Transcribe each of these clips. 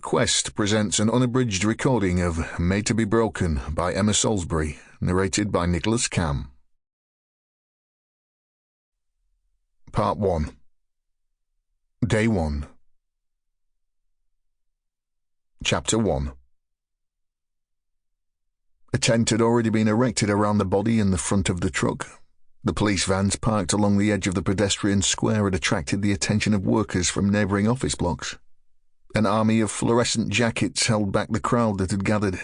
Quest presents an unabridged recording of Made to be Broken by Emma Salisbury, narrated by Nicholas Camm. Part 1. Day 1. Chapter 1. A tent had already been erected around the body in the front of the truck. The police vans parked along the edge of the pedestrian square had attracted the attention of workers from neighbouring office blocks. An army of fluorescent jackets held back the crowd that had gathered.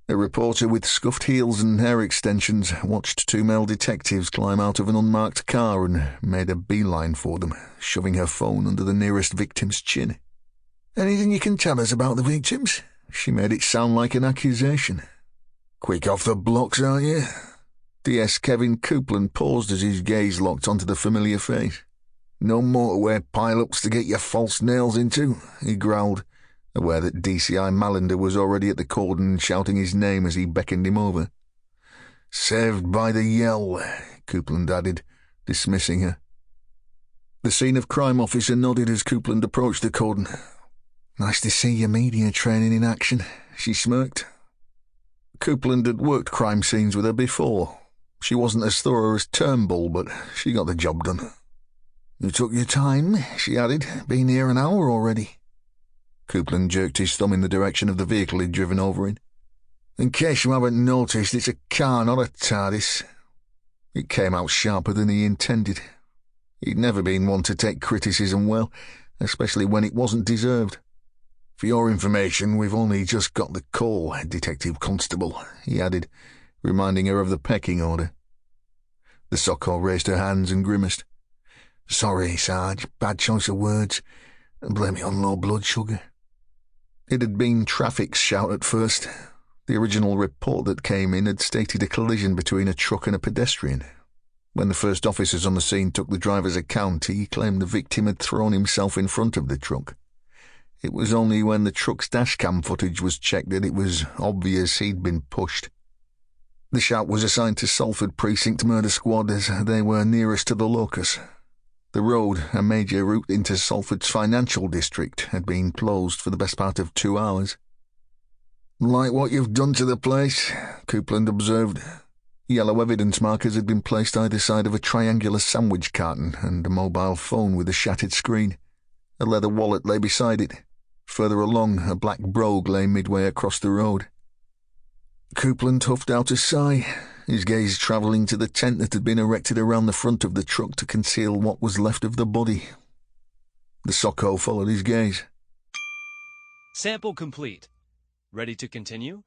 A reporter with scuffed heels and hair extensions watched two male detectives climb out of an unmarked car and made a beeline for them, shoving her phone under the nearest victim's chin. "Anything you can tell us about the victims?" She made it sound like an accusation. "Quick off the blocks, aren't you?" DS Kevin Coupland paused as his gaze locked onto the familiar face. "No motorway pile-ups to get your false nails into," he growled, aware that DCI Mallender was already at the cordon shouting his name as he beckoned him over. "Saved by the yell," Coupland added, dismissing her. The scene of crime officer nodded as Coupland approached the cordon. "Nice to see your media training in action," she smirked. Coupland had worked crime scenes with her before. She wasn't as thorough as Turnbull, but she got the job done. "You took your time," she added. "Been here an hour already." Coupland jerked his thumb in the direction of the vehicle he'd driven over in. "In case you haven't noticed, it's a car, not a TARDIS." It came out sharper than he intended. He'd never been one to take criticism well, especially when it wasn't deserved. "For your information, we've only just got the call, Detective Constable," he added, reminding her of the pecking order. The Socko raised her hands and grimaced. "Sorry, Sarge. Bad choice of words. Blame it on low blood sugar." It had been traffic's shout at first. The original report that came in had stated a collision between a truck and a pedestrian. When the first officers on the scene took the driver's account, he claimed the victim had thrown himself in front of the truck. It was only when the truck's dashcam footage was checked that it was obvious he'd been pushed. The shout was assigned to Salford Precinct Murder Squad as they were nearest to the locus. The road, a major route into Salford's financial district, had been closed for the best part of 2 hours. "Like what you've done to the place," Coupland observed. Yellow evidence markers had been placed either side of a triangular sandwich carton and a mobile phone with a shattered screen. A leather wallet lay beside it. Further along, a black brogue lay midway across the road. Coupland huffed out a sigh, his gaze travelling to the tent that had been erected around the front of the truck to conceal what was left of the body. The Socko followed his gaze. Sample complete. Ready to continue?